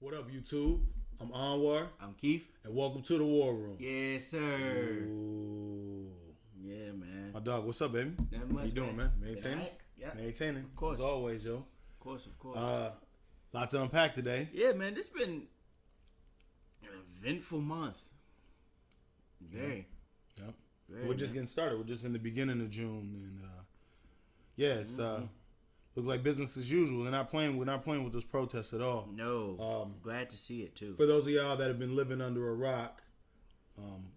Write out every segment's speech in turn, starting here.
What up, YouTube? I'm Anwar, I'm Keith. and welcome to the War Room. Yes, sir. Ooh. Yeah, man. My dog, what's up, baby? Not much, How you doing, man? Maintaining? Right? Yeah. Maintaining. Of course. As always, yo. Of course. Lot to unpack today. Yeah, man. This been an eventful month. Very. Yep. Very, We're just man. getting started. We're just in the beginning of June, and it's looks like business as usual. We're not playing with those protests at all. No. Glad to see it too. For those of y'all that have been living under a rock,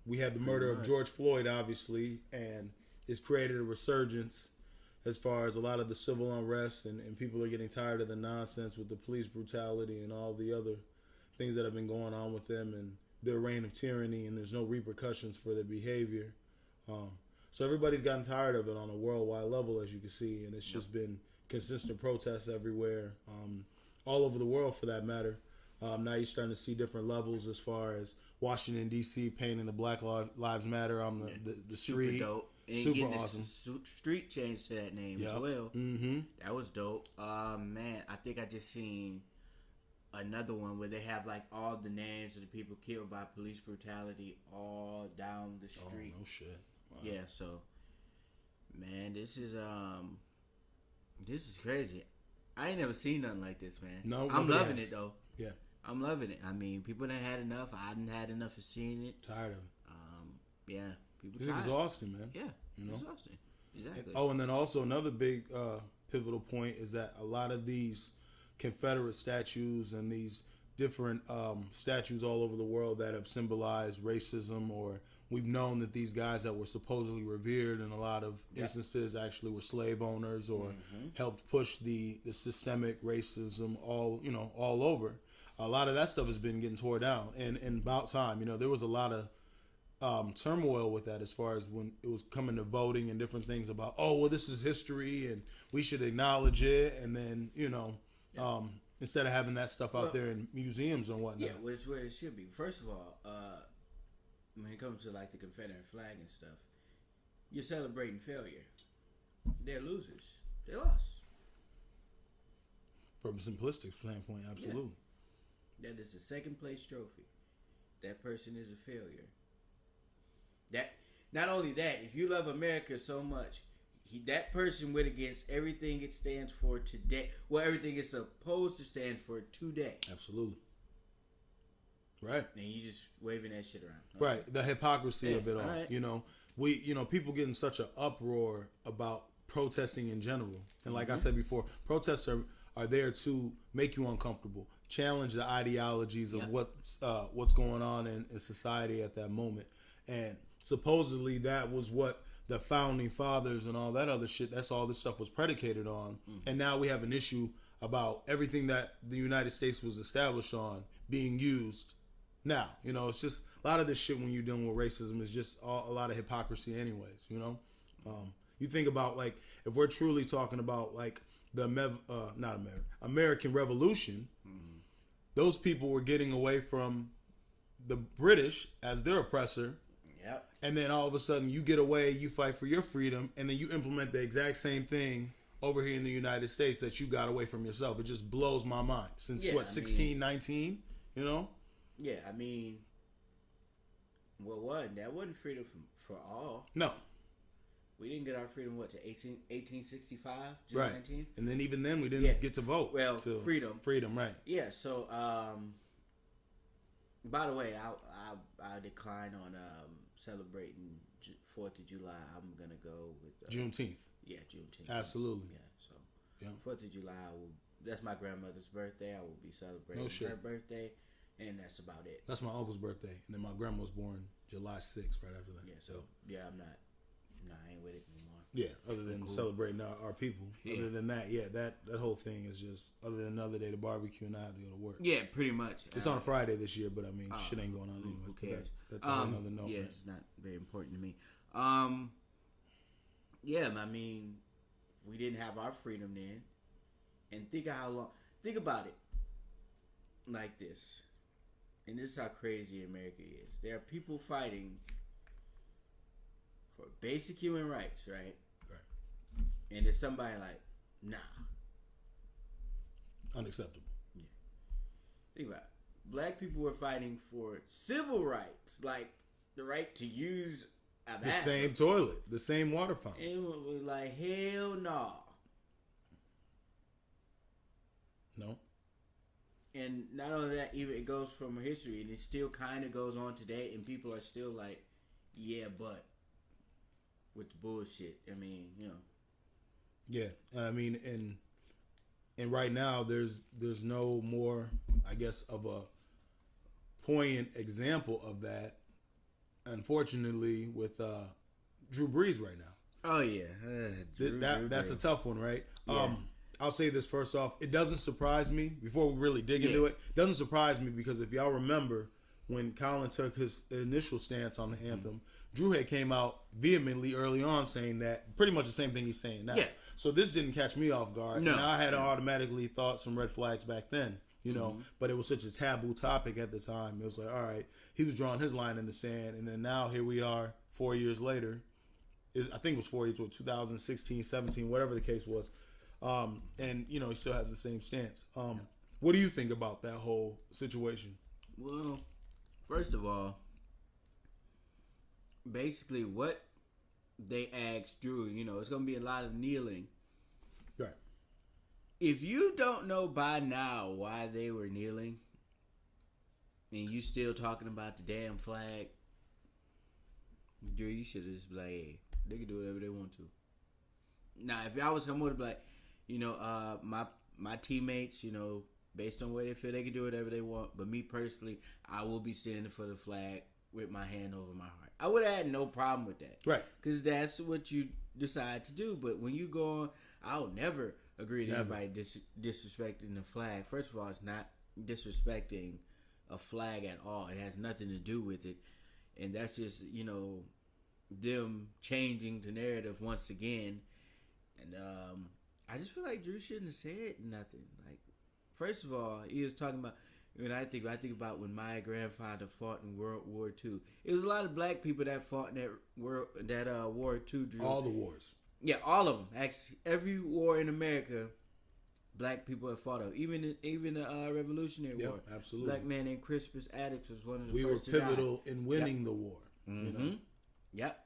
we had the murder of George Floyd, obviously, and it's created a resurgence as far as a lot of the civil unrest, and people are getting tired of the nonsense with the police brutality and all the other things that have been going on with them and their reign of tyranny, and there's no repercussions for their behavior. So everybody's gotten tired of it on a worldwide level, as you can see, and it's just been consistent protests everywhere, all over the world for that matter. Now you're starting to see different levels as far as Washington, D.C. painting the Black Lives Matter on the street. Super dope. And Super awesome. Street changed to that name as well. Mm-hmm. That was dope. Man, I think I just seen another one where they have like all the names of the people killed by police brutality all down the street. Oh, no shit. Wow. Yeah, so man, this is crazy. I ain't never seen nothing like this, man. No, I'm nobody loving has. it though. Yeah. I'm loving it. I mean, people done had enough. I done had enough of seeing it. Tired of it. Yeah, people. It's tired. exhausting, man. Yeah, You know? exhausting. Exactly. And then also another big pivotal point is that a lot of these Confederate statues and these different statues all over the world that have symbolized racism, or we've known that these guys that were supposedly revered in a lot of instances actually were slave owners or helped push the systemic racism all over. A lot of that stuff has been getting tore down, and about time. There was a lot of turmoil with that as far as when it was coming to voting and different things about, this is history and we should acknowledge it, and then instead of having that stuff out there in museums and whatnot. Yeah, which where it should be. First of all, when it comes to like the Confederate flag and stuff, you're celebrating failure. They're losers. They lost. From a simplistic standpoint, absolutely. That is a second place trophy. That person is a failure. That not only that, if you love America so much, that person went against everything it stands for today. Well, everything it's supposed to stand for today. Absolutely. Right. And you just waving that shit around. Okay. Right. The hypocrisy of it all. Right. People get in such an uproar about protesting in general. And like I said before, protests are there to make you uncomfortable, challenge the ideologies of what's going on in society at that moment. And supposedly that was what the founding fathers and all that other shit, that's all this stuff was predicated on. And now we have an issue about everything that the United States was established on being used now. It's just a lot of this shit when you're dealing with racism is just a lot of hypocrisy anyways. You think about, like, if we're truly talking about like the American Revolution, those people were getting away from the British as their oppressor. Yep. And then all of a sudden you get away, you fight for your freedom, and then you implement the exact same thing over here in the United States that you got away from yourself. It just blows my mind. Since 1619, Yeah, I mean, that wasn't freedom for all. No. We didn't get our freedom, to 1865, June Right. 19th? And then even then we didn't get to vote. Well, freedom. Freedom, right. Yeah, so, by the way, I decline on celebrating 4th of July. I'm going to go with... Juneteenth. Yeah, Juneteenth. Absolutely. Yeah, so 4th of July, that's my grandmother's birthday. I will be celebrating her birthday, and that's about it. That's my uncle's birthday, and then my grandma was born July 6th, right after that. Yeah, so I'm not... No, I ain't with it anymore. Yeah, other than celebrating our people. Yeah. Other than that, that whole thing is just, other than another day to barbecue and I have to go to work. Yeah, pretty much. It's on a Friday this year, but I mean, shit ain't going on anyway. Who cares? That's another note. Yeah, right? it's not very important to me. I mean, we didn't have our freedom then. And think of how long... Think about it like this. And this is how crazy America is. There are people fighting for basic human rights, right? Right. And there's somebody like, nah. Unacceptable. Yeah. Think about it. black people were fighting for civil rights, like the right to use a The bathroom. same toilet, the same water fountain. And it was like, hell no. No. And not only that, even it goes from history, and it still kind of goes on today, and people are still like, yeah, but with the bullshit. I mean, you know. Yeah, I mean, and right now there's no more, I guess, of a poignant example of that. Unfortunately, with Drew Brees right now. Oh yeah, That's a tough one, right? Yeah. I'll say this first off. It doesn't surprise me, before we really dig into it, doesn't surprise me because if y'all remember when Colin took his initial stance on the anthem, Drew had came out vehemently early on saying that pretty much the same thing he's saying now. Yeah. So this didn't catch me off guard. No. And I had automatically thought some red flags back then, you know, but it was such a taboo topic at the time. It was like, all right, he was drawing his line in the sand. And then now here we are 4 years later. I think it was 4 years, 2016, 17, whatever the case was. And, you know, he still has the same stance. What do you think about that whole situation? Well, first of all, basically what they asked Drew, you know, it's going to be a lot of kneeling. Right. If you don't know by now why they were kneeling, and you still talking about the damn flag, Drew, you should have just be like, hey, they can do whatever they want to. Now, if y'all was someone to be like, you know, my teammates, you know, based on where they feel, they can do whatever they want. But me personally, I will be standing for the flag with my hand over my heart. I would have had no problem with that. Right. Because that's what you decide to do. But when you go on, I'll never agree to anybody disrespecting the flag. First of all, it's not disrespecting a flag at all. It has nothing to do with it. And that's just, you know, them changing the narrative once again. And I just feel like Drew shouldn't have said nothing. Like, first of all, he was talking about, when I think about when my grandfather fought in World War II. It was a lot of black people that fought in that War II. Drew. All the wars. Yeah, all of them. Actually, every war in America, black people have fought of. Even the Revolutionary War. Absolutely. Black man named Crispus Attucks was one of the We first were to die. pivotal in winning the war. You know? Yep.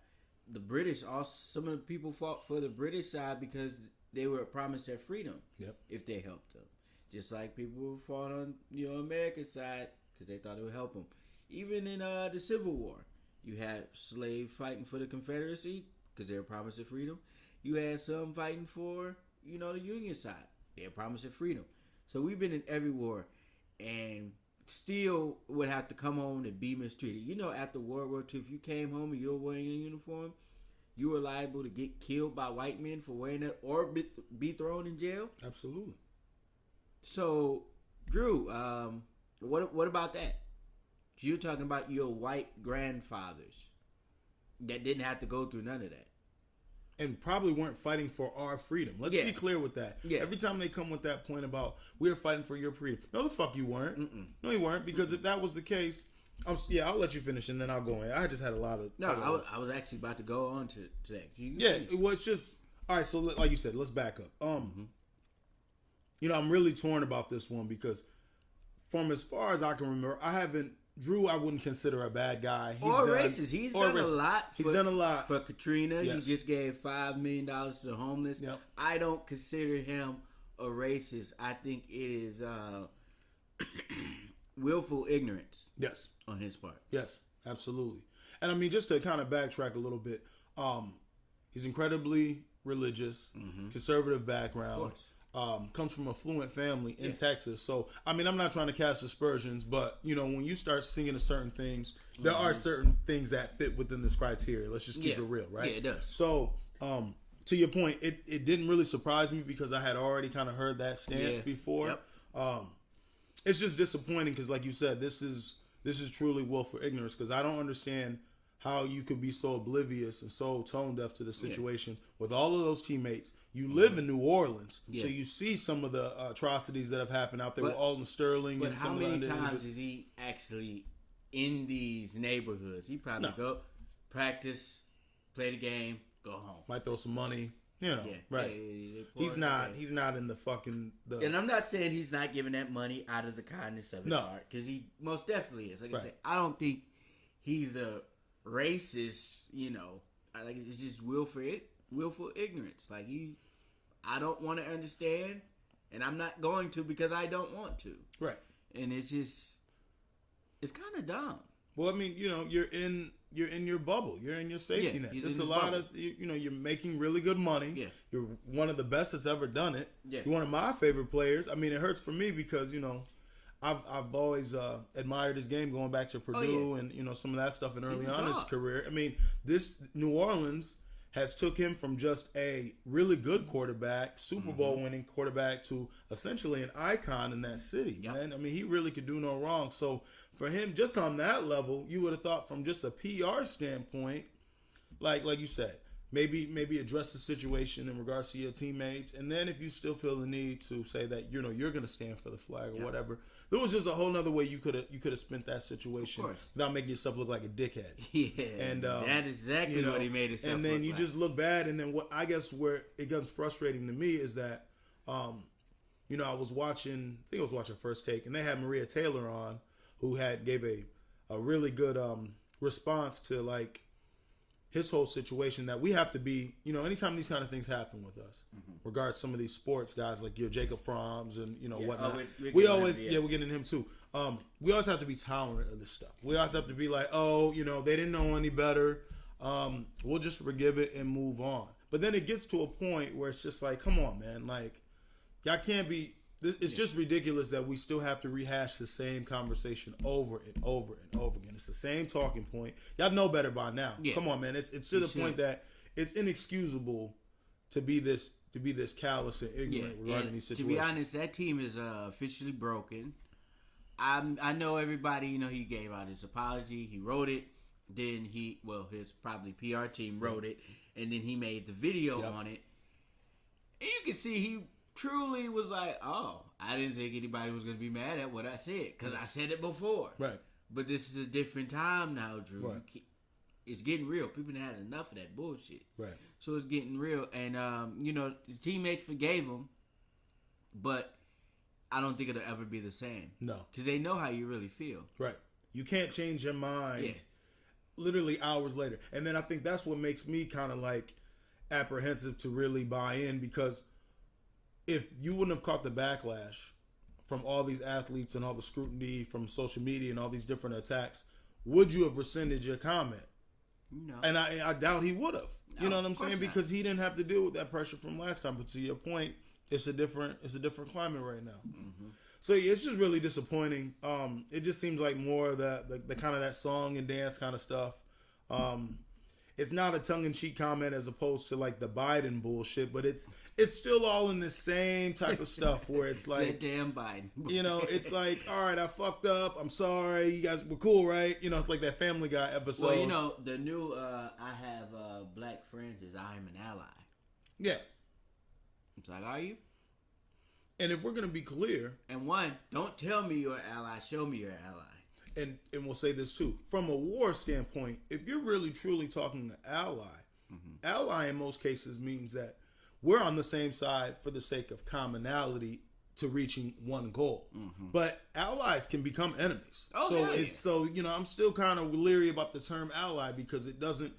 The British, also, some of the people fought for the British side because they were promised their freedom. Yep. If they helped them. Just like people who fought on, you know, America's side because they thought it would help them. Even in the Civil War, you had slaves fighting for the Confederacy because they were promised their freedom. You had some fighting for, you know, the Union side. They were promised their freedom. So we've been in every war and still would have to come home and be mistreated. You know, after World War II, if you came home and you were wearing a uniform, you were liable to get killed by white men for wearing it or be thrown in jail. Absolutely. So, Drew, what about that? You're talking about your white grandfathers that didn't have to go through none of that. And probably weren't fighting for our freedom. Let's be clear with that. Yeah. Every time they come with that point about we're fighting for your freedom, no, the fuck you weren't. No, you weren't. Because if that was the case, I'll let you finish and then I'll go in. I just had a lot of. I was actually about to go on to that. It was just all right. So, like you said, let's back up. You know, I'm really torn about this one because, from as far as I can remember, Drew, I wouldn't consider a bad guy. Racist. He's done a lot. He's done a lot for Katrina. Yes. He just gave $5 million to the homeless. Yep. I don't consider him a racist. I think it is willful ignorance. Yes. On his part. Yes, absolutely. And I mean, just to kind of backtrack a little bit, he's incredibly religious, conservative background. Comes from a fluent family in Texas. So, I mean, I'm not trying to cast aspersions, but, you know, when you start singing to certain things, there are certain things that fit within this criteria. Let's just keep it real, right? Yeah, it does. So, to your point, it didn't really surprise me because I had already kind of heard that stance before. Yep. It's just disappointing because, like you said, this is truly willful ignorance because I don't understand how you could be so oblivious and so tone deaf to the situation with all of those teammates. You live in New Orleans, so you see some of the atrocities that have happened out there with Alton Sterling. But and how some many of the times is he actually in these neighborhoods? He probably go practice, play the game, go home. Might throw some money. You know, Yeah. right? They pour He's it not. in. He's not in the fucking. And I'm not saying he's not giving that money out of the kindness of his No. heart, because he most definitely is. Like I Right. said, I don't think he's a racist. You know, like it's just willful ignorance. Like I don't want to understand, and I'm not going to because I don't want to. Right. And it's kind of dumb. Well, I mean, you know, you're in your bubble. You're in your safety Yeah, net. he's There's in a his lot bubble. of you know, you're making really good money. Yeah. You're one of the best that's ever done it. Yeah. You're one of my favorite players. I mean, it hurts for me because, you know, I've always admired his game going back to Purdue and, you know, some of that stuff and early He's a on in his dog. career. I mean, this New Orleans has took him from just a really good quarterback, Super Bowl winning quarterback, to essentially an icon in that city, Yep. man. I mean, he really could do no wrong. So for him, just on that level, you would have thought from just a PR standpoint, like you said, maybe address the situation in regards to your teammates, and then if you still feel the need to say that, you know, you're going to stand for the flag or whatever, there was just a whole nother way you could have spent that situation course. without making yourself look like a dickhead. Yeah, And that is exactly you know, what he made himself. and then look you like. just look bad. And then what I guess where it gets frustrating to me is that, you know, I was watching First Take, and they had Maria Taylor on, who gave a really good response to like his whole situation, that we have to be, you know, anytime these kind of things happen with us, regards some of these sports guys like your Jacob Fromms and, you know, whatnot. we're We getting always, him, yeah. we're getting him too. We always have to be tolerant of this stuff. We always have to be like, oh, you know, they didn't know any better. We'll just forgive it and move on. But then it gets to a point where it's just like, come on, man. Like, y'all can't be, it's just ridiculous that we still have to rehash the same conversation over and over and over again. It's the same talking point. Y'all know better by now. Yeah. Come on, man. It's to the point that it's inexcusable to be this callous and ignorant regarding and these to situations. be honest, that team is officially broken. I know everybody. You know, he gave out his apology. He wrote it. Then his probably PR team wrote it, and then he made the video on it. And you can see he truly was like, "Oh, I didn't think anybody was going to be mad at what I said because I said it before." Right. But this is a different time now, Drew. Right. It's getting real. People had enough of that bullshit. Right. So it's getting real, and you know, the teammates forgave him, but I don't think it'll ever be the same. No. Because they know how you really feel. Right. You can't change your mind Yeah. literally hours later. And then I think that's what makes me kind of like apprehensive to really buy in, because if you wouldn't have caught the backlash from all these athletes and all the scrutiny from social media and all these different attacks, would you have rescinded your comment? No. And I doubt he would have. You No, know what I'm of course saying? not. Because he didn't have to deal with that pressure from last time. But to your point, it's a different climate right now. Mm-hmm. So yeah, it's just really disappointing. It just seems like more of the kind of that song and dance kind of stuff. It's not a tongue-in-cheek comment as opposed to like the Biden bullshit, but it's still all in the same type of stuff where it's that like, damn Biden. you know, it's like, all right, I fucked up. I'm sorry. You guys were cool, right? You know, it's like that Family Guy episode. Well, you know, the new I have black friends is I'm an ally. Yeah. It's like, are you? And if we're going to be clear, And one, don't tell me you're an ally. Show me you're an ally. and we'll say this too, from a war standpoint, if you're really truly talking an ally, ally in most cases means that we're on the same side for the sake of commonality to reaching one goal. But allies can become enemies. Oh, so hell yeah. so you know, I'm still kind of leery about the term ally, because it doesn't,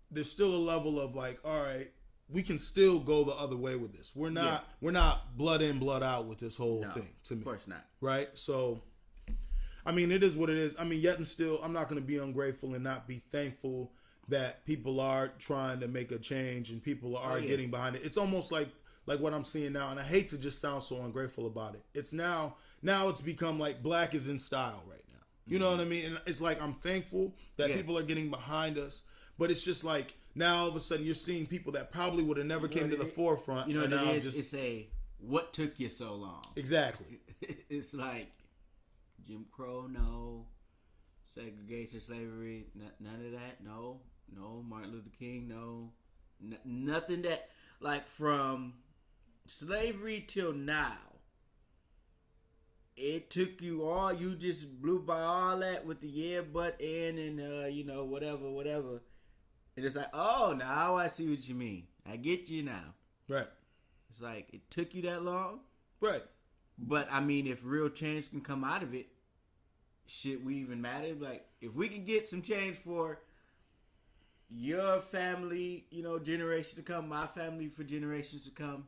there's still a level of like, all right, we can still go the other way with this. We're not blood in, blood out with this whole thing, to me. Of course not. Right? So, I mean, it is what it is. I mean, yet and still, I'm not going to be ungrateful and not be thankful that people are trying to make a change and people are getting behind it. It's almost like what I'm seeing now, and I hate to just sound so ungrateful about it. It's now it's become like black is in style right now. You know what I mean? And it's like I'm thankful that people are getting behind us, but it's just like now all of a sudden you're seeing people that probably would have never came to the forefront. You know and what now it is? just- It's a, what took you so long? exactly. It's like Jim Crow, no. Segregation, slavery, none of that, no. Martin Luther King, no. Nothing that, like, from slavery till now, it took you just blew by all that with the yeah, but, and you know, whatever. And it's like, oh, now I see what you mean. I get you now. Right. It's like, it took you that long. Right. But, I mean, if real change can come out of it, should we even matter? Like, if we can get some change for your family, you know, generations to come, my family for generations to come,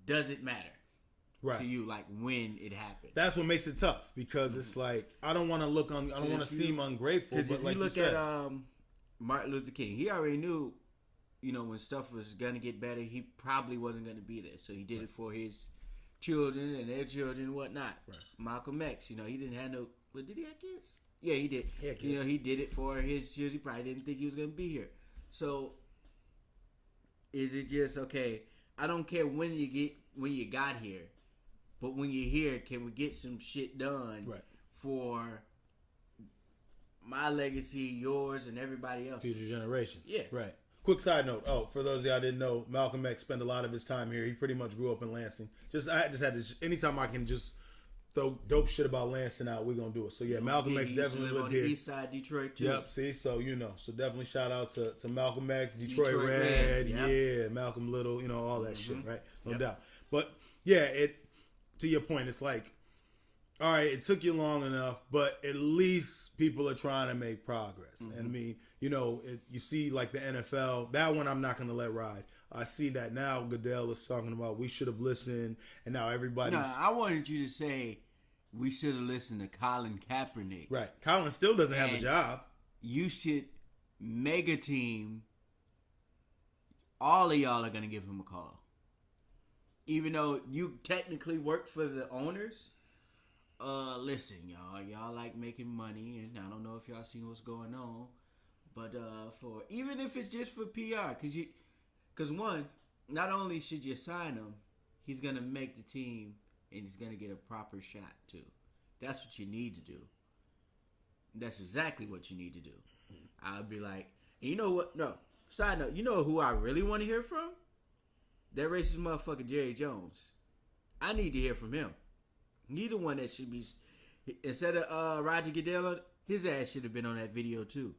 does it matter to you, like, when it happened? That's what makes it tough, because it's like, I don't want to I don't want to seem ungrateful. Because but if like you look said, at Martin Luther King, he already knew, you know, when stuff was going to get better, he probably wasn't going to be there. So he did it for his children and their children and whatnot. Right. Malcolm X, you know, he didn't have no... But did he have kids? Yeah, he did. He had kids. You know, he did it for his children. He probably didn't think he was going to be here. So, is it just, okay, I don't care when you got here, but when you're here, can we get some shit done for my legacy, yours, and everybody else? Future generations. Yeah. Right. Quick side note. Oh, for those of y'all didn't know, Malcolm X spent a lot of his time here. He pretty much grew up in Lansing. I just had to, anytime I can just throw dope shit about Lansing out, we're going to do it. So, yeah, Malcolm X definitely lived here. On the east side Detroit, too. Yep, see? So, you know. So, definitely shout out to Malcolm X, Detroit Red. Red, yep. Yeah, Malcolm Little, you know, all that shit, right? No doubt. But, yeah, to your point, it's like, all right, it took you long enough, but at least people are trying to make progress. And, I mean, you know, you see, like, the NFL, that one I'm not going to let ride. I see that now Goodell is talking about we should have listened, and now everybody's... No, I wanted you to say we should have listened to Colin Kaepernick. Right. Colin still doesn't have a job. You should mega team. All of y'all are going to give him a call. Even though you technically work for the owners. Listen, y'all like making money, and I don't know if y'all seen what's going on, but for even if it's just for PR, because one, not only should you sign him, he's gonna make the team, and he's gonna get a proper shot too. That's what you need to do. That's exactly what you need to do. I'll be like, and you know what? No, side note, you know who I really want to hear from? That racist motherfucker Jerry Jones. I need to hear from him. He the one that should be, instead of Roger Goodell, his ass should have been on that video too.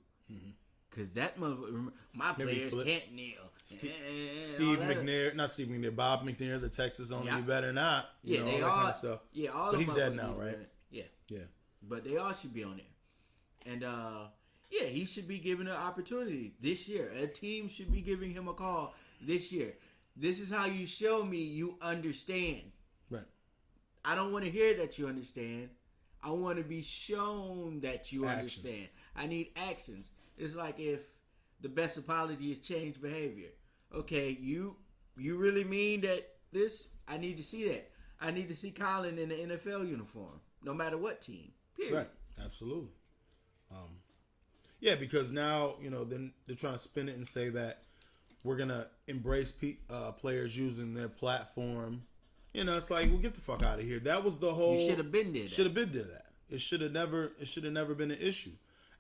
Because that motherfucker, my players can't kneel. Steve McNair, not Steve McNair, Bob McNair, the Texas owner, you better not. You know, they all that kind of stuff. Yeah, all but of he's dead now, right? Yeah. Yeah. But they all should be on there. And, yeah, he should be given an opportunity this year. A team should be giving him a call this year. This is how you show me you understand. Right. I don't want to hear that you understand. I want to be shown that you Actions. understand. I need actions. It's like if the best apology is change behavior. Okay, you really mean that this? I need to see that. I need to see Colin in the NFL uniform, no matter what team. Period. Right. Absolutely. Yeah, because now, you know, then they're trying to spin it and say that we're going to embrace players using their platform. You know, it's like, well, get the fuck out of here. That was the whole... You should have been there. Should have been there. It should have never been an issue.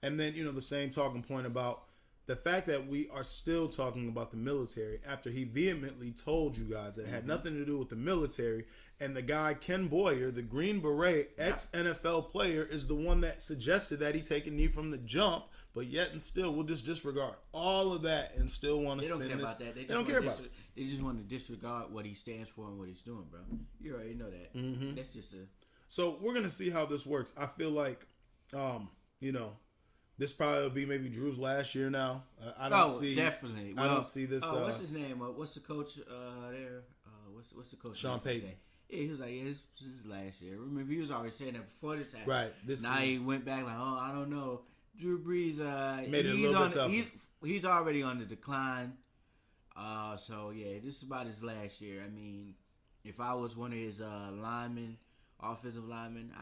And then, you know, the same talking point about the fact that we are still talking about the military after he vehemently told you guys that it had nothing to do with the military. And the guy, Ken Boyer, the Green Beret, ex-NFL player, is the one that suggested that he take a knee from the jump, but yet and still we'll just disregard all of that and still want to spin this. They don't care about that. They don't care about it. They just want to disregard what he stands for and what he's doing, bro. You already know that. That's just a... So we're going to see how this works. I feel like, you know, this probably will be maybe Drew's last year now. I don't see... definitely. Well, I don't see this... what's his name? What's the coach there? What's the coach? Sean Payton. Yeah, he was like, this is last year. Remember, he was already saying that before this happened. Right. Now he went back like, oh, I don't know. Drew Brees, made it a little bit tougher. He's already on the decline. So, yeah, this is about his last year. I mean, if I was one of his offensive linemen,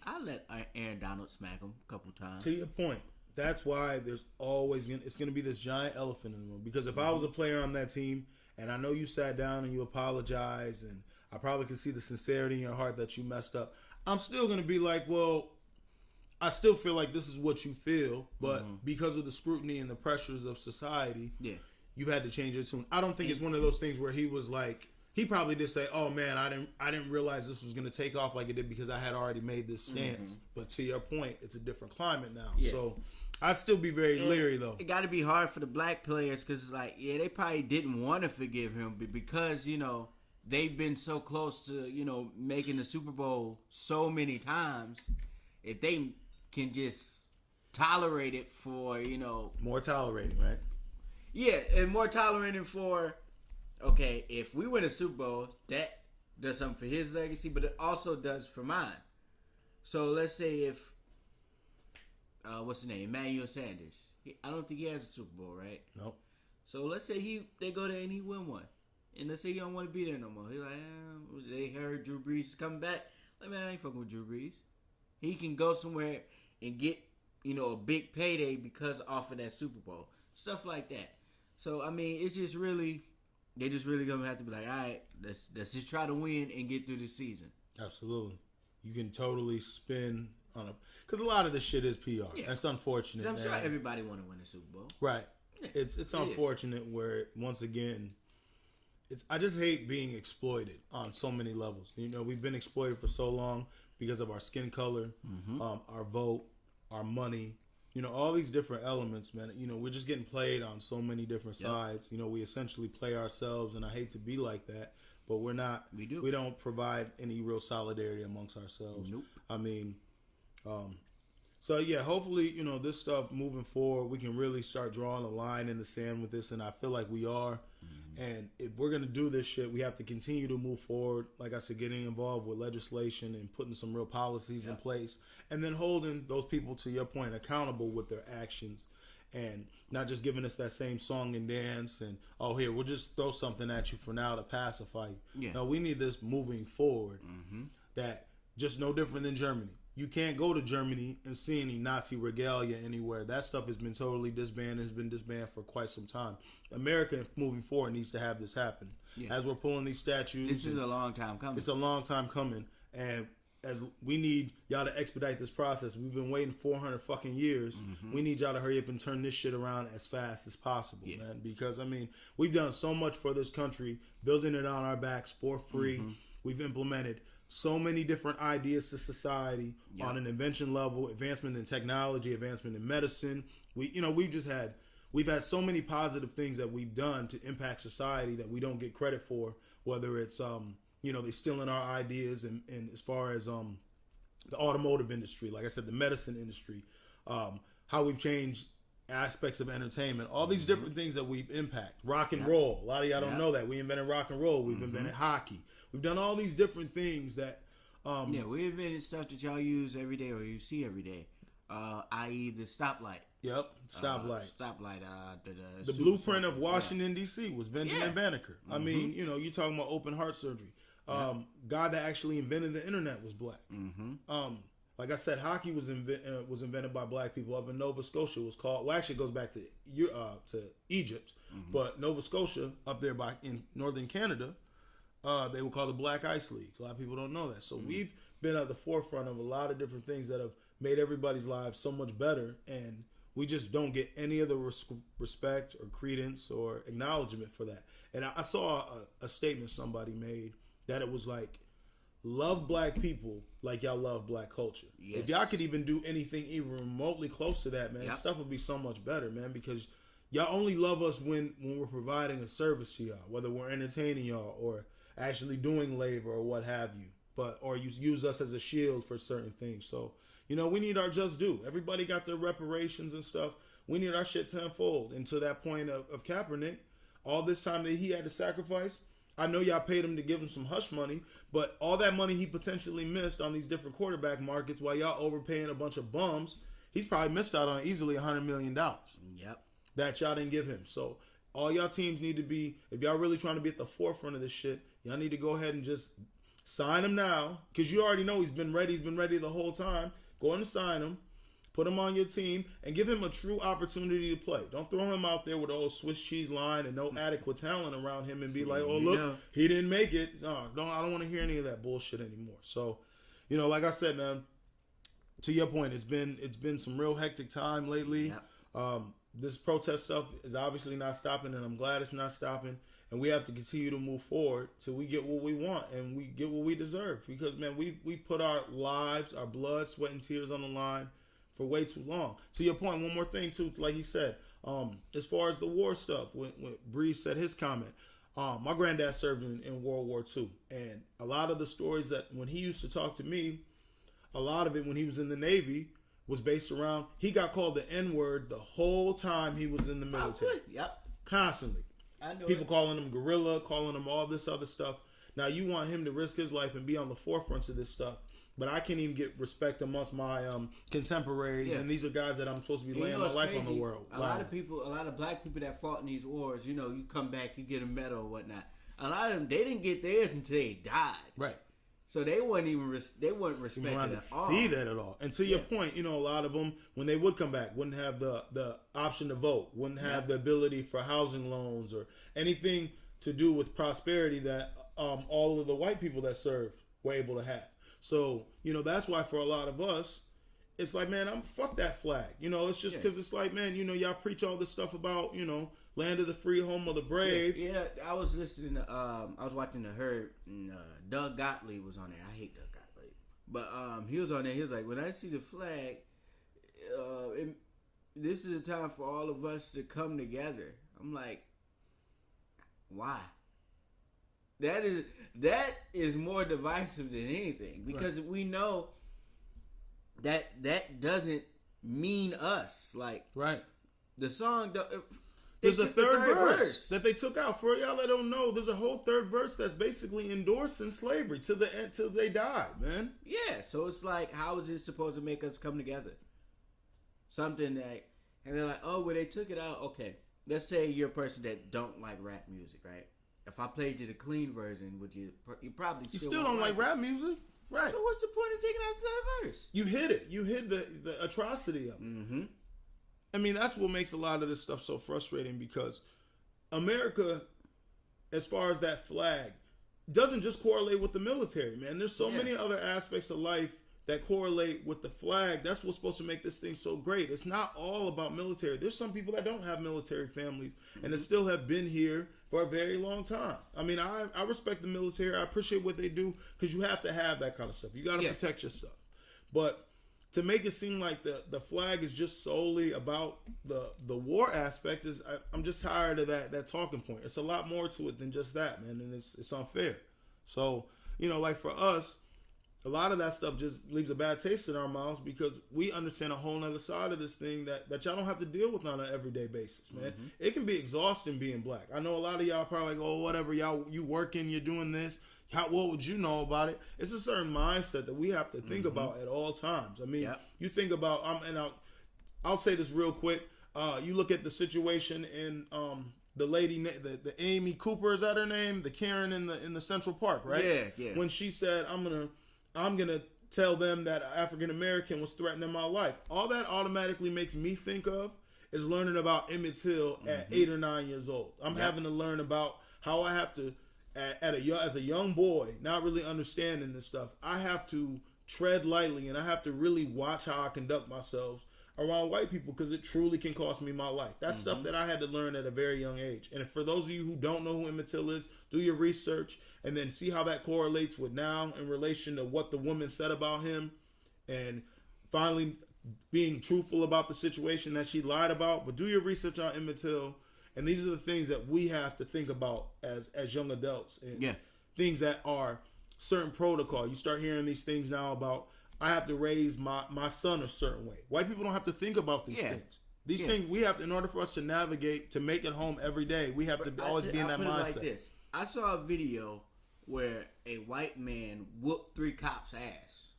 I let Aaron Donald smack him a couple times. To your point, that's why there's always it's going to be this giant elephant in the room. Because if I was a player on that team, and I know you sat down and you apologized, and I probably can see the sincerity in your heart that you messed up, I'm still going to be like, well, I still feel like this is what you feel, but because of the scrutiny and the pressures of society, you've had to change your tune. I don't think it's one of those things where he was like, he probably did say, oh man, I didn't realize this was going to take off like it did because I had already made this stance. But to your point, it's a different climate now. So I'd still be very leery though. It got to be hard for the black players because it's like, yeah, they probably didn't want to forgive him, but because they've been so close to making the Super Bowl so many times, if they can just tolerate it for more tolerating, right? Yeah, and more tolerating for, okay, if we win a Super Bowl, that does something for his legacy, but it also does for mine. So let's say if, what's his name, Emmanuel Sanders. I don't think he has a Super Bowl, right? Nope. So let's say they go there and he win one. And let's say he don't want to be there no more. He's like, they heard Drew Brees is coming back. Like, man, I ain't fucking with Drew Brees. He can go somewhere and get, a big payday because off of that Super Bowl. Stuff like that. So, I mean, it's just really, they just really going to have to be like, all right, let's just try to win and get through the season. Absolutely. You can totally spin on because a lot of this shit is PR. Yeah. That's unfortunate. I'm sure everybody want to win a Super Bowl. Right. Yeah, it's unfortunate where, once again, I just hate being exploited on so many levels. We've been exploited for so long because of our skin color, our vote, our money, all these different elements, man. We're just getting played on so many different sides. We essentially play ourselves, and I hate to be like that, but we're not. We do. We don't provide any real solidarity amongst ourselves. Nope. I mean, so yeah, hopefully, this stuff moving forward, we can really start drawing a line in the sand with this, and I feel like we are. And if we're going to do this shit, we have to continue to move forward. Like I said, getting involved with legislation and putting some real policies in place. And then holding those people, to your point, accountable with their actions. And not just giving us that same song and dance and, oh, here, we'll just throw something at you for now to pacify you. Yeah. No, we need this moving forward. That just no different than Germany. You can't go to Germany and see any Nazi regalia anywhere. That stuff has been totally disbanded, has been disbanded for quite some time. America, moving forward, needs to have this happen. Yeah. As we're pulling these statues. This is a long time coming. It's a long time coming. And as we need y'all to expedite this process. We've been waiting 400 fucking years. We need y'all to hurry up and turn this shit around as fast as possible, man. Because, I mean, we've done so much for this country, building it on our backs for free. We've implemented so many different ideas to society on an invention level, advancement in technology, advancement in medicine. We've had so many positive things that we've done to impact society that we don't get credit for, whether it's they stealing our ideas and as far as the automotive industry, like I said, the medicine industry, how we've changed aspects of entertainment, all these different things that we've impacted. Rock and roll. A lot of y'all don't know that. We invented rock and roll. We've invented hockey. We've done all these different things that... we invented stuff that y'all use every day or you see every day, i.e. the stoplight. Yep, stoplight. The blueprint of Washington, D.C. was Benjamin Banneker. I mean, you're talking about open heart surgery. Guy that actually invented the internet was black. Like I said, hockey was invented by black people up in Nova Scotia. It was called, well, actually it goes back to Egypt, but Nova Scotia up there in northern Canada, they would call the Black Ice League. A lot of people don't know that. So we've been at the forefront of a lot of different things that have made everybody's lives so much better, and we just don't get any of the respect or credence or acknowledgement for that. And I saw a statement somebody made that it was like, love black people like y'all love black culture. Yes. If y'all could even do anything even remotely close to that, man, stuff would be so much better, man, because y'all only love us when we're providing a service to y'all, whether we're entertaining y'all or actually doing labor or what have you, or you use us as a shield for certain things. So, we need our just due. Everybody got their reparations and stuff. We need our shit to unfold. And to that point of Kaepernick, all this time that he had to sacrifice, I know y'all paid him to give him some hush money, but all that money he potentially missed on these different quarterback markets while y'all overpaying a bunch of bums, he's probably missed out on easily $100 million. Yep. That y'all didn't give him. So all y'all teams need to be, if y'all really trying to be at the forefront of this shit, y'all need to go ahead and just sign him now, because you already know he's been ready. He's been ready the whole time. Go on and sign him. Put him on your team and give him a true opportunity to play. Don't throw him out there with an old Swiss cheese line and no adequate talent around him and be like, oh, look, he didn't make it. No, I don't want to hear any of that bullshit anymore. So, like I said, man, to your point, it's been some real hectic time lately. Yep. This protest stuff is obviously not stopping, and I'm glad it's not stopping. And we have to continue to move forward till we get what we want and we get what we deserve. Because, man, we put our lives, our blood, sweat, and tears on the line for way too long. To your point, one more thing too, like he said, as far as the war stuff, when Breeze said his comment, my granddad served in World War II, and a lot of the stories that when he used to talk to me, a lot of it when he was in the Navy was based around he got called the N-word the whole time he was in the military. Yep. Constantly. I know People it. calling him gorilla, calling him all this other stuff. Now you want him to risk his life and be on the forefronts of this stuff, but I can't even get respect amongst my contemporaries, and these are guys that I'm supposed to be laying my life crazy? on the world. A lot of black people that fought in these wars, you come back, you get a medal or whatnot. A lot of them, they didn't get theirs until they died. Right. So they weren't respected at all. See that at all. And to your point, a lot of them, when they would come back, wouldn't have the option to vote, wouldn't have the ability for housing loans or anything to do with prosperity that all of the white people that served were able to have. So, that's why for a lot of us, it's like, man, fuck that flag. It's just because it's like, man, y'all preach all this stuff about, land of the free, home of the brave. Yeah, I was listening to, I was watching The Herd, and Doug Gottlieb was on there. I hate Doug Gottlieb. But he was on there, he was like, when I see the flag, this is a time for all of us to come together. I'm like, why? That is more divisive than anything, because we know that doesn't mean us. Like, right, the song. There's a third verse that they took out. For y'all that don't know, there's a whole third verse that's basically endorsing slavery to the end till they died, man. Yeah, so it's like, how is this supposed to make us come together? Something that, and they're like, oh, well, they took it out. Okay, let's say you're a person that don't like rap music, right? If I played you the clean version, would you probably still don't like rap music? Right. So what's the point of taking out the third verse? You hit it. You hit the atrocity of it. Mm-hmm. I mean, that's what makes a lot of this stuff so frustrating, because America, as far as that flag, doesn't just correlate with the military, man. There's so many other aspects of life that correlate with the flag. That's what's supposed to make this thing so great. It's not all about military. There's some people that don't have military families and that still have been here for a very long time. I mean, I respect the military. I appreciate what they do, because you have to have that kind of stuff. You got to protect your stuff. But to make it seem like the flag is just solely about the war aspect I'm just tired of that talking point. It's a lot more to it than just that, man, and it's unfair. So, like for us, a lot of that stuff just leaves a bad taste in our mouths, because we understand a whole nother side of this thing that y'all don't have to deal with on an everyday basis, man. Mm-hmm. It can be exhausting being black. I know a lot of y'all probably like, oh, whatever, you working, you're doing this. What would you know about it? It's a certain mindset that we have to think about at all times. I mean, you think about, I'll say this real quick. You look at the situation in the lady, the Amy Cooper, is that her name? The Karen in the Central Park, right? Yeah. When she said, I'm gonna tell them that African American was threatening my life. All that automatically makes me think of is learning about Emmett Till at 8 or 9 years old. I'm having to learn about how I have to, as a young boy, not really understanding this stuff, I have to tread lightly, and I have to really watch how I conduct myself around white people, because it truly can cost me my life. That's stuff that I had to learn at a very young age. And for those of you who don't know who Emmett Till is, do your research and then see how that correlates with now in relation to what the woman said about him, and finally being truthful about the situation that she lied about. But do your research on Emmett Till, and these are the things that we have to think about as young adults, and things that are certain protocol. You start hearing these things now about, I have to raise my son a certain way. White people don't have to think about these things. These things we have to, in order for us to navigate, to make it home every day, we have to always be in that mindset. Like this. I saw a video where a white man whooped 3 cops' ass,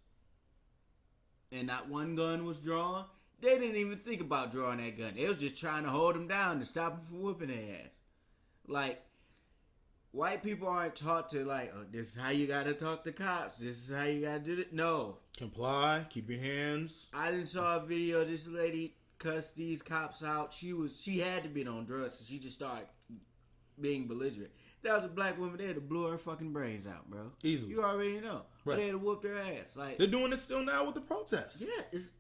and not one gun was drawn. They didn't even think about drawing that gun. They was just trying to hold him down to stop him from whooping their ass. Like, white people aren't taught to, like, oh, this is how you gotta talk to cops. This is how you gotta do it. No. Comply. Keep your hands. I didn't saw a video of this lady cuss these cops out. She had to be on drugs, because she just started being belligerent. If that was a black woman, they'd have blew her fucking brains out, bro. Easily. You already know. Right. They'd have whooped her ass. Like, they're doing it still now with the protests. Yeah, it's...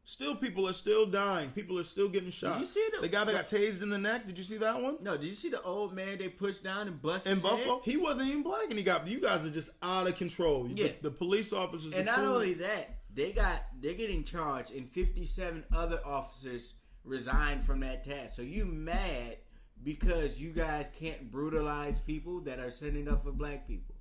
Still, people are still dying. People are still getting shot. Did you see the guy that got tased in the neck? Did you see that one? No. Did you see the old man they pushed down and busted in Buffalo? He wasn't even black, and you guys are just out of control. The police officers. And not only that, they're getting charged, and 57 other officers resigned from that task. So you mad because you guys can't brutalize people that are standing up for black people.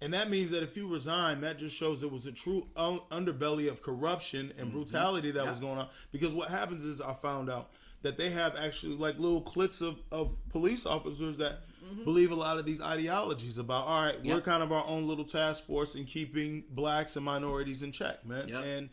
And that means that if you resign, that just shows there was a true underbelly of corruption and brutality that was going on. Because what happens is, I found out that they have actually like little cliques of police officers that believe a lot of these ideologies about, all right, we're kind of our own little task force in keeping blacks and minorities in check, man. And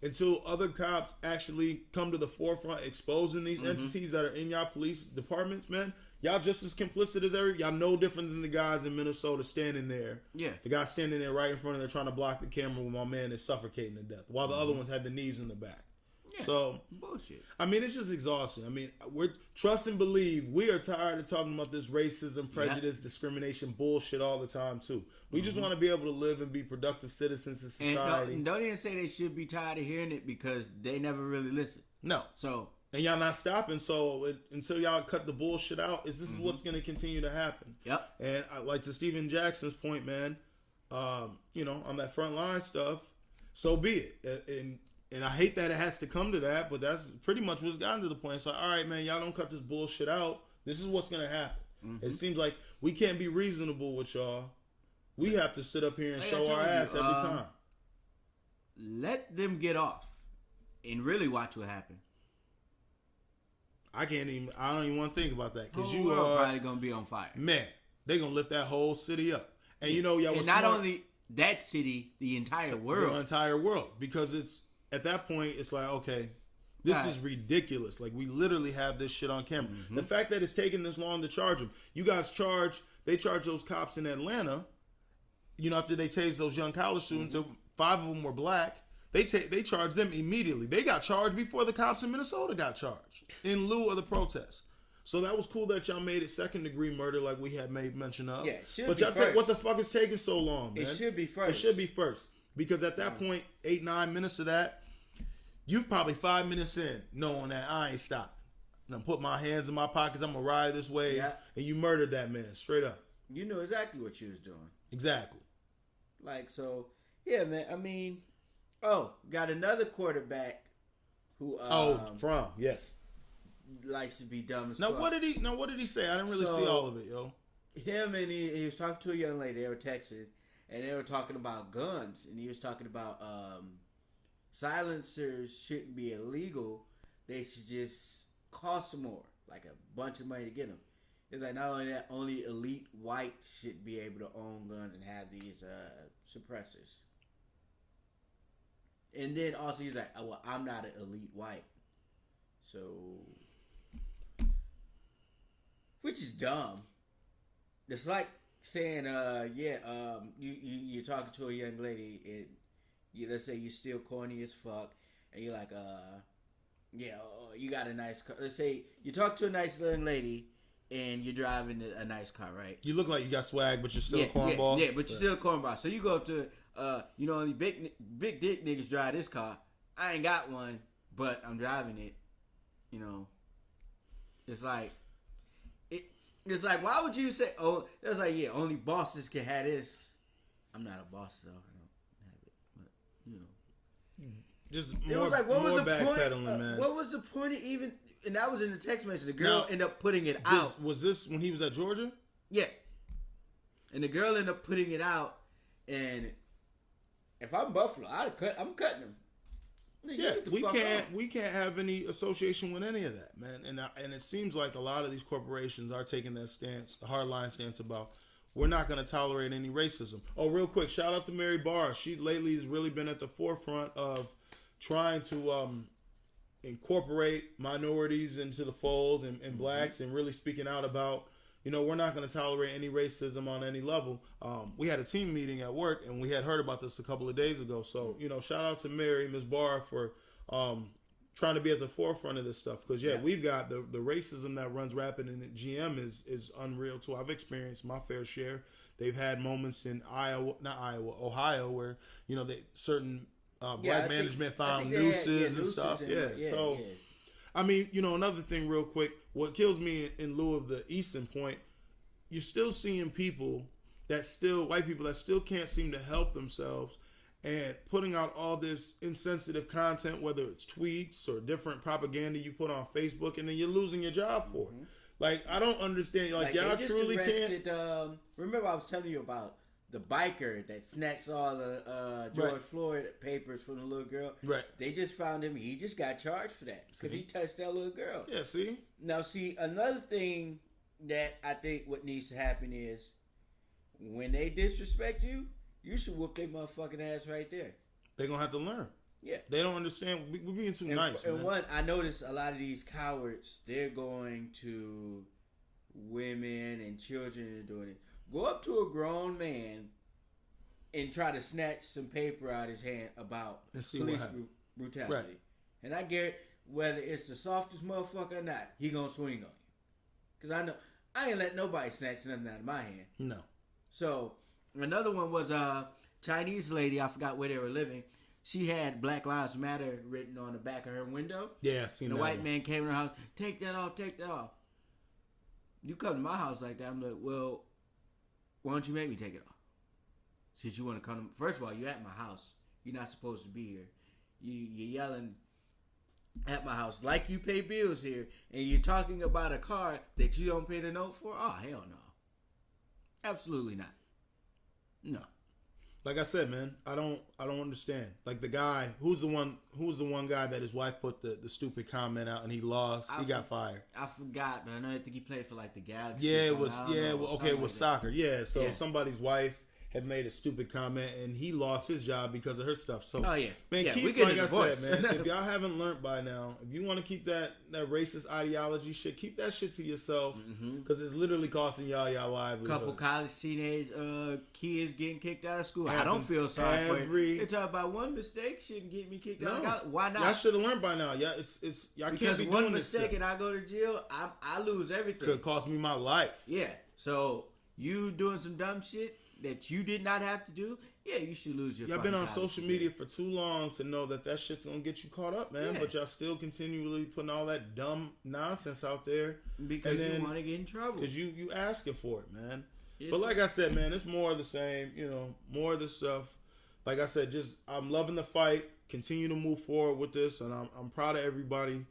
until other cops actually come to the forefront exposing these entities that are in y'all police departments, man, y'all just as complicit as y'all no different than the guys in Minnesota standing there. Yeah. The guy standing there right in front of them trying to block the camera when my man is suffocating to death, while the other ones had the knees in the back. Yeah, so bullshit. I mean, it's just exhausting. I mean, we're trust and believe. We are tired of talking about this racism, prejudice, discrimination bullshit all the time too. We just want to be able to live and be productive citizens in society. And don't even say they should be tired of hearing it, because they never really listen. No. So and y'all not stopping. So until y'all cut the bullshit out, this is what's going to continue to happen. Yep. And like to Steven Jackson's point, man. On that front line stuff, so be it. And I hate that it has to come to that, but that's pretty much what's gotten to the point. It's like, all right, man, y'all don't cut this bullshit out. This is what's going to happen. It seems like we can't be reasonable with y'all. We have to sit up here and show our ass every time. Let them get off and really watch what happens. I don't even want to think about that, because you are probably going to be on fire. Man, they're going to lift that whole city up. And y'all and not only that city, the entire world. The entire world. Because it's, at that point, it's like, okay, this is ridiculous. Like, we literally have this shit on camera. The fact that it's taking this long to charge them. You guys they charge those cops in Atlanta, after they tased those young college students, 5 of them were black. They charged them immediately. They got charged before the cops in Minnesota got charged in lieu of the protest. So that was cool that y'all made it second-degree murder, like we had made mention of. Yeah, it should but be y'all first. what the fuck is taking so long, man? It should be first. It should be first. Because at that point, 8-9 minutes of that, you've probably 5 minutes in knowing that I ain't stopping. And I'm putting my hands in my pockets, I'm going to ride this way. Yeah. And you murdered that man, straight up. You know exactly what you was doing. Exactly. Like, so, yeah, man. I mean, got another quarterback who... yes. Likes to be dumb as fuck. What did he say? I didn't really see all of it, yo. Him and he was talking to a young lady. They were texting, and they were talking about guns, and he was talking about silencers shouldn't be illegal. They should just cost more, like a bunch of money to get them. It's like, not only that, only elite whites should be able to own guns and have these suppressors. And then also he's like, well, I'm not an elite white. So, which is dumb. It's like saying, you're talking to a young lady, and let's say you're still corny as fuck, and you're like, you got a nice car. Let's say you talk to a nice young lady, and you're driving a nice car, right? You look like you got swag, but you're still a cornball. Yeah, but you're still a cornball. So you go up to, only big dick niggas drive this car. I ain't got one, but I'm driving it. It's like, why would you say? Oh, it's like, only bosses can have this. I'm not a boss though. I don't have it, but just more, it was like, what was the point? Man. What was the point of even? And that was in the text message. The girl ended up putting it out. Was this when he was at Georgia? Yeah. And the girl ended up putting it out. And if I'm Buffalo, I'm cutting him. We can't have any association with any of that, man. And it seems like a lot of these corporations are taking that stance, the hardline stance about we're not going to tolerate any racism. Oh, real quick, shout out to Mary Barr. She lately has really been at the forefront of trying to incorporate minorities into the fold and blacks, and really speaking out about, we're not going to tolerate any racism on any level. We had a team meeting at work, and we had heard about this a couple of days ago. So, shout out to Ms. Barr for trying to be at the forefront of this stuff. Because, we've got the racism that runs rapid in GM is unreal, too. I've experienced my fair share. They've had moments in Ohio, where, certain black management found nooses and stuff. I mean, another thing real quick, what kills me in lieu of the Easton point, you're still seeing white people that still can't seem to help themselves, and putting out all this insensitive content, whether it's tweets or different propaganda you put on Facebook, and then you're losing your job for it. Like, I don't understand. Like y'all they just truly arrested, can't. remember I was telling you about the biker that snatched all the George Floyd papers from the little girl? Right. They just found him. He just got charged for that because he touched that little girl. Yeah, see? Now, see, another thing that I think what needs to happen is when they disrespect you, you should whoop their motherfucking ass right there. They're going to have to learn. Yeah. They don't understand. We're being too nice, and man. one, I noticed a lot of these cowards, they're going to women and children and doing it. Go up to a grown man and try to snatch some paper out his hand about police brutality. Right. And I guarantee, whether it's the softest motherfucker or not, he gonna swing on you. Because I know, I ain't let nobody snatch nothing out of my hand. No. So, another one was a Chinese lady, I forgot where they were living. She had Black Lives Matter written on the back of her window. Yeah, I seen and that. The white one. man came in her house, take that off, take that off. You come to my house like that, I'm like, well, why don't you make me take it off? Since you want to come to, first of all, you're at my house. You're not supposed to be here. You're yelling at my house like you pay bills here, and you're talking about a car that you don't pay the note for? Oh, hell no. Absolutely not. No. Like I said, man, I don't understand. Like the guy, who's the one guy that his wife put the stupid comment out and he lost, he got fired. I forgot, but I know I think he played for like the Galaxy. Yeah, it was it was like soccer. Yeah, so somebody's wife had made a stupid comment and he lost his job because of her stuff. So, man, keep, like I said, man, if y'all haven't learned by now, if you want to keep that racist ideology shit, keep that shit to yourself because it's literally costing y'all livelihood. Couple college teenage kids getting kicked out of school. I don't feel sorry for you. They talk about one mistake shouldn't get me kicked out. Why not? Y'all should have learned by now. Yeah, it's y'all because can't be one doing mistake this and I go to jail, I lose everything. Could cost me my life. Yeah. So you doing some dumb shit that you did not have to do, yeah, you should lose your. Y'all been on social media for too long to know that shit's gonna get you caught up, man. Yeah. But y'all still continually putting all that dumb nonsense out there because you want to get in trouble. Because you asking for it, man. But like I said, man, it's more of the same. You know, more of the stuff. Like I said, just I'm loving the fight. Continue to move forward with this, and I'm proud of everybody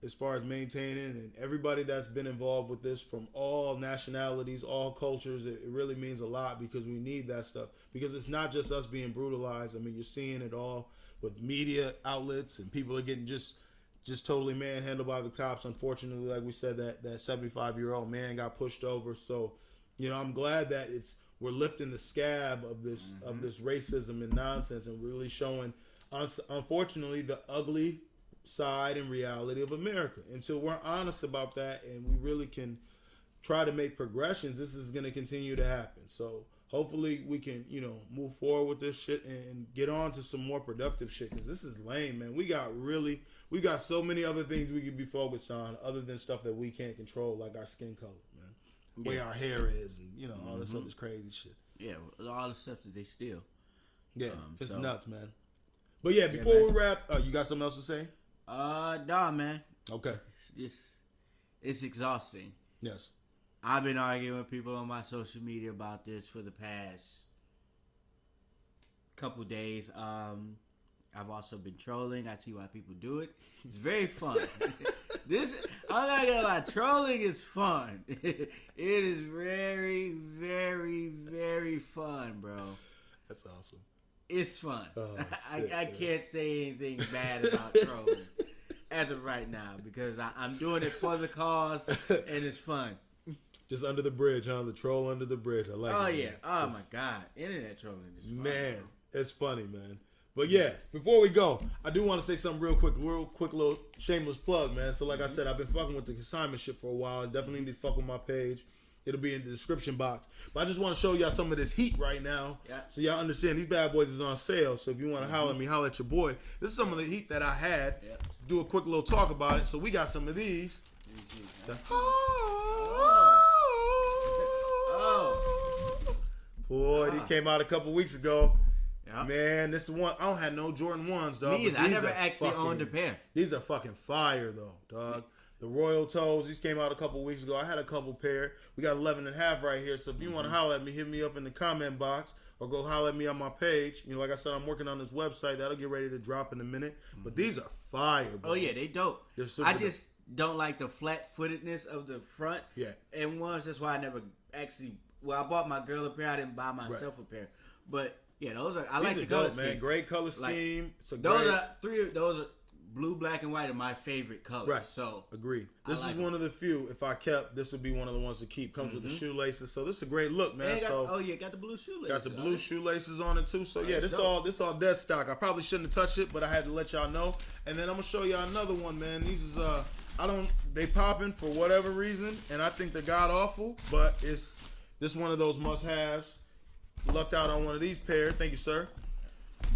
as far as maintaining and everybody that's been involved with this from all nationalities, all cultures. It really means a lot because we need that stuff. Because it's not just us being brutalized. I mean, you're seeing it all with media outlets and people are getting just totally manhandled by the cops. Unfortunately, like we said, that 75-year-old man got pushed over. So, you know, I'm glad that we're lifting the scab of this racism and nonsense and really showing us, unfortunately, the ugly side and reality of America. Until we're honest about that and we really can try to make progressions, this is going to continue to happen. So hopefully we can, you know, move forward with this shit and get on to some more productive shit, because this is lame, man. We got so many other things we could be focused on other than stuff that we can't control, like our skin color, man, the way our hair is, and you know, all this other crazy shit. Yeah, all the stuff that they steal. Yeah, it's nuts, man. But yeah, before we wrap, you got something else to say? Nah, man. Okay. It's exhausting. Yes. I've been arguing with people on my social media about this for the past couple days. I've also been trolling. I see why people do it. It's very fun. I'm not gonna lie, trolling is fun. It is very, very, very fun, bro. That's awesome. It's fun. Oh, I can't say anything bad about trolling as of right now because I'm doing it for the cause and it's fun. Just under the bridge, huh? The troll under the bridge. I like it. Oh, yeah. Oh, my God. Internet trolling is fun. Man, it's funny, man. But yeah, before we go, I do want to say something real quick little shameless plug, man. So like I said, I've been fucking with the consignment shit for a while. I definitely need to fuck with my page. It'll be in the description box. But I just want to show y'all some of this heat right now. Yeah. So y'all understand these bad boys is on sale. So if you want to holler at me, holler at your boy. This is some of the heat that I had. Yeah. Do a quick little talk about it. So we got some of these. Boy, these came out a couple weeks ago. Yep. Man, this is one. I don't have no Jordan 1s, dog. Me either. I never actually owned a pair. These are fucking fire, though, dog. The Royal Toes, these came out a couple weeks ago. I had a couple pair. We got 11.5 right here. So if you want to holler at me, hit me up in the comment box or go holler at me on my page. You know, like I said, I'm working on this website that'll get ready to drop in a minute. But these are fire, bro. Oh yeah, they dope. They're super I dope. just don't like the flat-footedness of the front. Yeah. And ones, that's why I never actually. Well, I bought my girl a pair. I didn't buy myself a pair. But yeah, those are. I like These the are color dope, man. scheme. Great color scheme. It's a Those great. are three. Those are blue, black, and white are my favorite colors. Right. So Agreed. This like is one of the few. If I kept, this would be one of the ones to keep. Comes with the shoelaces. So this is a great look, man. and got, So oh yeah, got the blue shoelaces. got the blue shoelaces on it too. So yeah, that's this all dead stock. I probably shouldn't have touched it, but I had to let y'all know. And then I'm gonna show y'all another one, man. These is they popping for whatever reason, and I think they're god awful, but this one of those must haves. Lucked out on one of these pairs. Thank you, sir.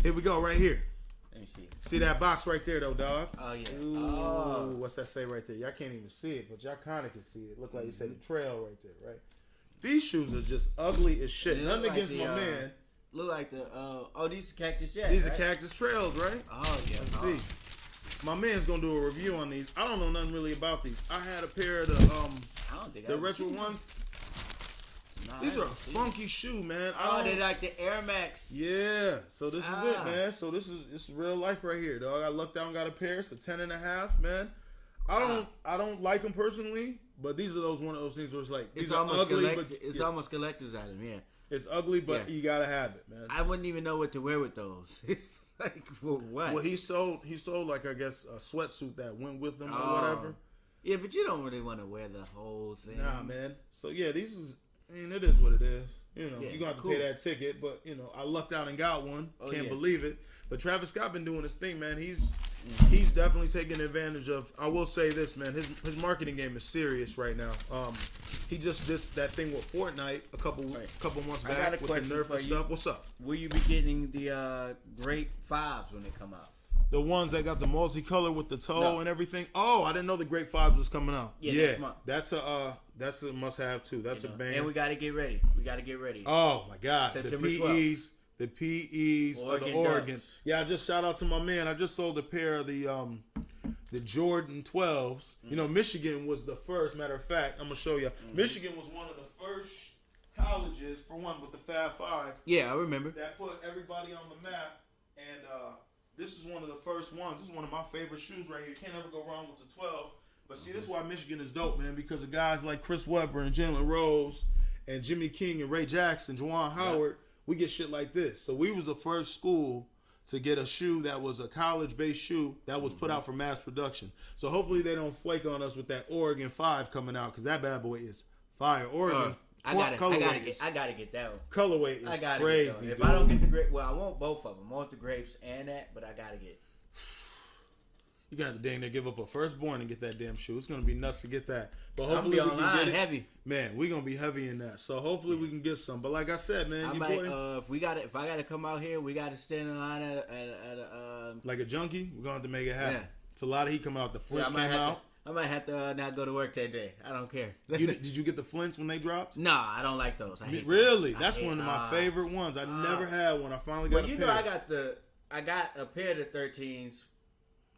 Here we go, right here. Let me see. See that box right there, though, dog? Oh yeah. Ooh, Oh. what's that say right there? Y'all can't even see it, but y'all kind of can see it. Look like you said the trail right there, right? These shoes are just ugly as shit. They Nothing look like against the, my man. Look like the these are Cactus Jack. These right? are Cactus Trails, right? Oh yeah. Let's see. My man's gonna do a review on these. I don't know nothing really about these. I had a pair of I don't think the I retro seen them. ones. Nah, These I are a haven't seen them. funky shoe, man. Oh, they like the Air Max. Yeah, so this is it, Ah. man. So this is real life right here, dog. I lucked out and got a pair. It's a 10.5, man. I don't like them personally, but these are one of those things where it's like It's these are almost ugly, but it's yeah, almost collector's item. Yeah. it's ugly, but Yeah. you gotta have it, man. I wouldn't even know what to wear with those. It's like for what? Well, he sold like I guess a sweatsuit that went with them or Oh. whatever. Yeah, but you don't really want to wear the whole thing. Nah, man. So yeah, these is. I mean, it is what it is. You know, Yeah, you're gonna have to cool. pay that ticket, but you know, I lucked out and got one. Oh, Can't yeah. believe it. But Travis Scott been doing his thing, man. He's definitely taking advantage of. I will say this, man. His marketing game is serious right now. He just did that thing with Fortnite a couple months I got back a with the question Nerf for and you. stuff. What's up? Will you be getting the Grape 5s when they come out? The ones that got the multicolor with the toe No. and everything. Oh, I didn't know the Great Fives was coming out. Yeah, Yeah, next month. that's a must have too. That's a banger. And we got to get ready. We got to get ready. Oh my God, September the PEs, the PEs of the Oregon Oregon. Ducks. Yeah, I just shout out to my man. I just sold a pair of the Jordan 12s. You know, Michigan was the first. Matter of fact, I'm gonna show you. Michigan was one of the first colleges, for one, with the Fab Five Yeah, I remember. that put everybody on the map. And this is one of the first ones. This is one of my favorite shoes right here. Can't ever go wrong with the 12. But see, this is why Michigan is dope, man, because of guys like Chris Webber and Jalen Rose and Jimmy King and Ray Jackson, Juwan Howard. We get shit like this. So we was the first school to get a shoe that was a college-based shoe that was put out for mass production. So hopefully they don't flake on us with that Oregon 5 coming out, because that bad boy is fire. Oregon I gotta colorway is get that one. colorway is I gotta crazy. get that one. If dude. I don't get the grape, well, I want both of them. I want the grapes and that, but I gotta get. You got to dang near give up a firstborn and get that damn shoe. It's gonna be nuts to get that. But I'm hopefully be we can online get it. heavy. Man, we're gonna be heavy in that. So hopefully we can get some. But like I said, man, I you might, boy if I gotta come out here, we gotta stand in line at like a junkie, we're gonna have to make it happen. Yeah. It's a lot of heat coming out. The yeah, Flints came out. I might have to not go to work that day. I don't care. Did you get the Flints when they dropped? Nah, I don't like those. I hate Really? those. That's one of my favorite ones. I never had one. I finally got Well, a you pair. know, I got a pair of the 13s.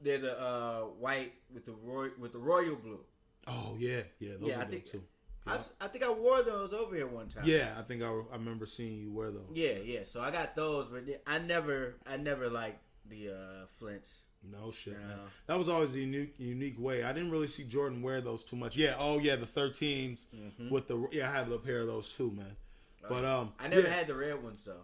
They're the white with the royal blue. Oh yeah, those Yeah, are I dope think too. I think I wore those over here one time. Yeah, I think I remember seeing you wear those. Yeah. So I got those, but I never liked the Flints. No shit, No. man. That was always a unique way. I didn't really see Jordan wear those too much. Yeah, the 13s with the I have a pair of those too, man. But I never yeah. had the red ones though.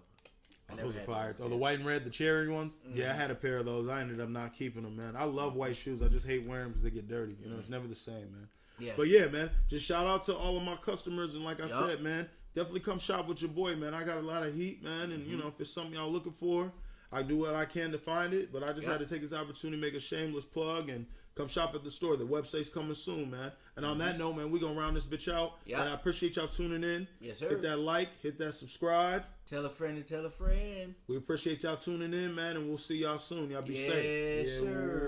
Those are fire. Oh, the white and red, the cherry ones. Yeah, I had a pair of those. I ended up not keeping them, man. I love white shoes. I just hate wearing them because they get dirty. You know, it's never the same, man. Yeah. But yeah, man. Just shout out to all of my customers, and like I Yup. said, man, definitely come shop with your boy, man. I got a lot of heat, man, and you know, if it's something y'all looking for, I do what I can to find it. But I just had to take this opportunity to make a shameless plug and come shop at the store. The website's coming soon, man. And on that note, man, we're gonna round this bitch out. Yep. And I appreciate y'all tuning in. Yes, sir. Hit that like, hit that subscribe. Tell a friend to tell a friend. We appreciate y'all tuning in, man, and we'll see y'all soon. Y'all be Yes, safe. sir.